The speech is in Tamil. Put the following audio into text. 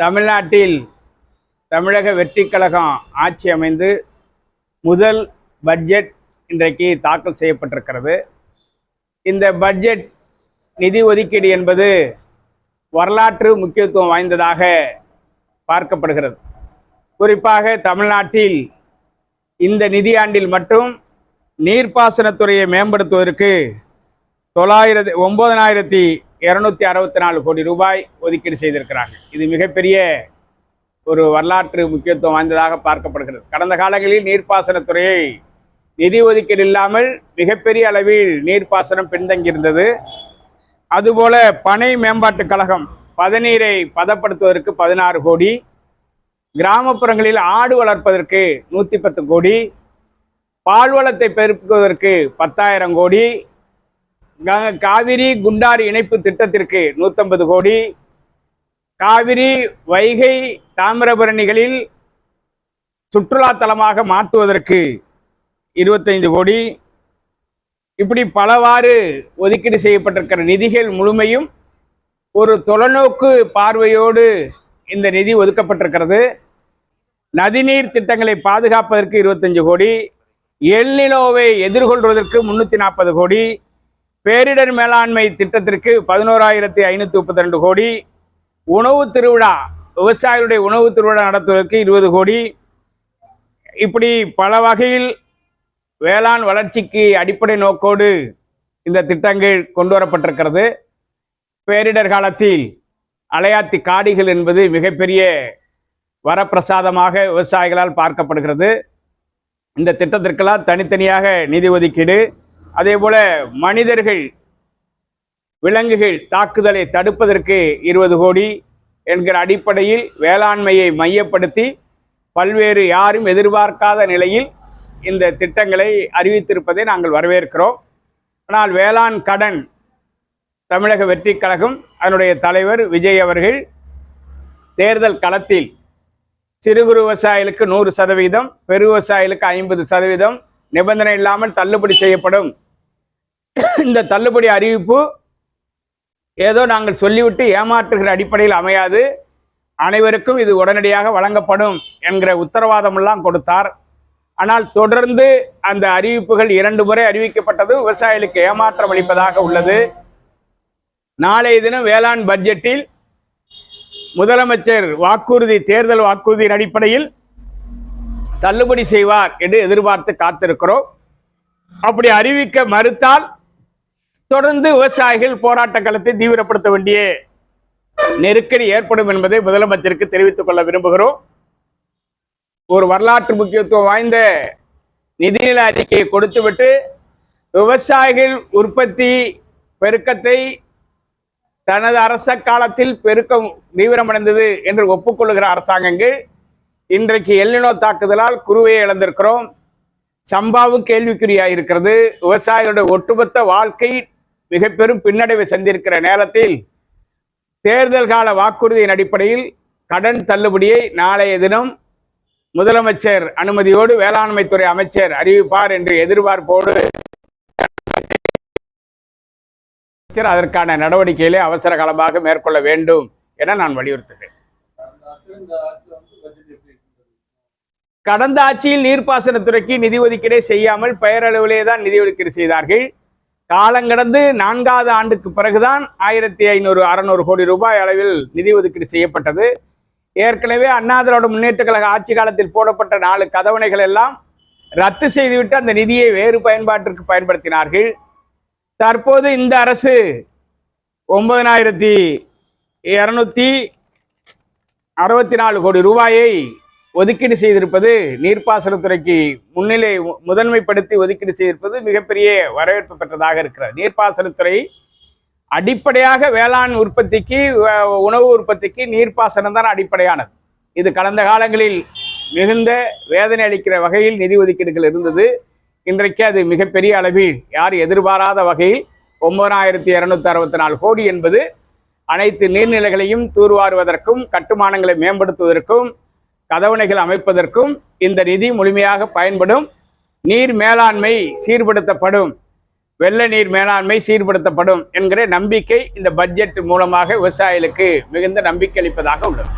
தமிழ்நாட்டில் தமிழக வெற்றிக் கழகம் ஆட்சி அமைந்து முதல் பட்ஜெட் இன்றைக்கு தாக்கல் செய்யப்பட்டிருக்கிறது. இந்த பட்ஜெட் நிதி ஒதுக்கீடு என்பது வரலாற்று முக்கியத்துவம் வாய்ந்ததாக பார்க்கப்படுகிறது. குறிப்பாக தமிழ்நாட்டில் இந்த நிதியாண்டில் மட்டும் நீர்ப்பாசனத்துறையை மேம்படுத்துவதற்கு 9,264 கோடி ரூபாய் ஒதுக்கீடு செய்திருக்கிறார்கள். இது மிகப்பெரிய ஒரு வரலாற்று முக்கியத்துவம் வாய்ந்ததாக பார்க்கப்படுகிறது. கடந்த காலங்களில் நீர்ப்பாசனத்துறையை நிதி ஒதுக்கீடு இல்லாமல் மிகப்பெரிய அளவில் நீர்ப்பாசனம் பின்தங்கியிருந்தது. அதுபோல பனை மேம்பாட்டுக் கழகம் பதநீரை பதப்படுத்துவதற்கு 16 கோடி, கிராமப்புறங்களில் ஆடு வளர்ப்பதற்கு 110 கோடி, பால்வளத்தை பெருக்குவதற்கு 10,000 கோடி, காவிரி குண்டாறு இணைப்பு திட்டத்திற்கு 150 கோடி, காவிரி வைகை தாமிரபரணிகளில் சுற்றுலா தலமாக மாற்றுவதற்கு 25 கோடி, இப்படி பலவாறு ஒதுக்கீடு செய்யப்பட்டிருக்கிற நிதிகள் முழுமையும் ஒரு தொலைநோக்கு பார்வையோடு இந்த நிதி ஒதுக்கப்பட்டிருக்கிறது. நதிநீர் திட்டங்களை பாதுகாப்பதற்கு 25 கோடி, எல்நினோவை எதிர்கொள்வதற்கு 340 கோடி, பேரிடர் மேலாண்மை திட்டத்திற்கு 11,532 கோடி, உணவு திருவிழா விவசாயிகளுடைய உணவு திருவிழா நடத்துவதற்கு 20 கோடி, இப்படி பல வகையில் வேளாண் வளர்ச்சிக்கு அடிப்படை நோக்கோடு இந்த திட்டங்கள் கொண்டு வரப்பட்டிருக்கிறது. பேரிடர் காலத்தில் அலையாத்தி காடிகள் என்பது மிகப்பெரிய வரப்பிரசாதமாக விவசாயிகளால் பார்க்கப்படுகிறது. இந்த திட்டத்திற்கெல்லாம் தனித்தனியாக நிதி ஒதுக்கீடு, அதே போல மனிதர்கள் விலங்குகள் தாக்குதலை தடுப்பதற்கு 20 கோடி என்கிற அடிப்படையில் வேளாண்மையை மையப்படுத்தி பல்வேறு யாரும் எதிர்பார்க்காத நிலையில் இந்த திட்டங்களை அறிவித்திருப்பதை நாங்கள் வரவேற்கிறோம். ஆனால் வேளாண் கடன் தமிழக வெற்றிக் கழகம் அதனுடைய தலைவர் விஜய் அவர்கள் தேர்தல் களத்தில் சிறு குறு விவசாயிகளுக்கு 100%, பெரு விவசாயிகளுக்கு 50% நிபந்தனை இல்லாமல் தள்ளுபடி செய்யப்படும். இந்த தள்ளுபடி அறிவிப்பு ஏதோ நாங்கள் சொல்லிவிட்டு ஏமாற்றுகிற அடிப்படையில் அமையாது, அனைவருக்கும் இது உடனடியாக வழங்கப்படும் என்கிற உத்தரவாதம் எல்லாம் கொடுத்தார். ஆனால் தொடர்ந்து அந்த அறிவிப்புகள் 2 முறை அறிவிக்கப்பட்டது விவசாயிகளுக்கு ஏமாற்றம் அளிப்பதாக உள்ளது. நாளைய தினம் வேளாண் பட்ஜெட்டில் முதலமைச்சர் வாக்குறுதி, தேர்தல் வாக்குறுதியின் அடிப்படையில் தள்ளுபடி செய்வார் என்று எதிர்பார்த்து காத்திருக்கிறோம். அப்படி அறிவிக்க மறுத்தால் தொடர்ந்து விவசாயிகள் போராட்ட களத்தை தீவிரப்படுத்த வேண்டிய நெருக்கடி ஏற்படும் என்பதை முதலமைச்சருக்கு தெரிவித்துக் கொள்ள விரும்புகிறோம். ஒரு வரலாற்று முக்கியத்துவம் வாய்ந்த நிதிநிலை அறிக்கையை கொடுத்துவிட்டு விவசாயிகள் உற்பத்தி பெருக்கத்தை தனது அரச காலத்தில் பெருக்கம் தீவிரமடைந்தது என்று ஒப்புக்கொள்ளுகிற அரசாங்கங்கள் இன்றைக்கு எல்நினோ தாக்குதலால் குருவையை இழந்திருக்கிறோம். சம்பாவு கேள்விக்குறியாக இருக்கிறது. விவசாயிகளுடைய ஒட்டுமொத்த வாழ்க்கை மிக பெரும் பின்னடைவை சந்திருக்கிற நேரத்தில் தேர்தல் கால வாக்குறுதியின் அடிப்படையில் கடன் தள்ளுபடியை நாளைய தினம் முதலமைச்சர் அனுமதியோடு வேளாண்மைத்துறை அமைச்சர் அறிவிப்பார் என்று எதிர்பார்ப்போடு அதற்கான நடவடிக்கைகளை அவசர காலமாக மேற்கொள்ள வேண்டும் என நான் வலியுறுத்துகிறேன். கடந்த ஆட்சியில் நீர்ப்பாசனத்துறைக்கு நிதி ஒதுக்கீடே செய்யாமல் பெயரளவிலே தான் நிதி ஒதுக்கீடு செய்தார்கள். காலங்கடந்து 4வது ஆண்டுக்கு பிறகுதான் 1,500-600 கோடி ரூபாய் அளவில் நிதி ஒதுக்கீடு செய்யப்பட்டது. ஏற்கனவே அண்ணா திராவிட முன்னேற்ற கழக ஆட்சி காலத்தில் போடப்பட்ட 4 கதவணைகள் எல்லாம் ரத்து செய்துவிட்டு அந்த நிதியை வேறு பயன்பாட்டிற்கு பயன்படுத்தினார்கள். தற்போது இந்த அரசு 9,264 கோடி ரூபாயை ஒதுக்கீடு செய்திருப்பது, நீர்ப்பாசனத்துறைக்கு முதன்மைப்படுத்தி ஒதுக்கீடு செய்திருப்பது மிகப்பெரிய வரவேற்பு பெற்றதாக இருக்கிறது. நீர்ப்பாசனத்துறை அடிப்படையாக வேளாண் உற்பத்திக்கு, உணவு உற்பத்திக்கு நீர்ப்பாசனம் தான் அடிப்படையானது. இது கடந்த காலங்களில் மிகுந்த வேதனை அளிக்கிற வகையில் நிதி ஒதுக்கீடுகள் இருந்தது. இன்றைக்கு அது மிகப்பெரிய அளவில் யார் எதிர்பாராத வகையில் 9,264 கோடி என்பது அனைத்து நீர்நிலைகளையும் தூர்வாருவதற்கும், கட்டுமானங்களை மேம்படுத்துவதற்கும், கதவணைகள் அமைப்பதற்கும் இந்த நிதி முழுமையாக பயன்படும். நீர் மேலாண்மை சீர்படுத்தப்படும், வெள்ள நீர் மேலாண்மை சீர்படுத்தப்படும் என்கிற நம்பிக்கை இந்த பட்ஜெட் மூலமாக விவசாயிகளுக்கு மிகுந்த நம்பிக்கை அளிப்பதாக உள்ளது.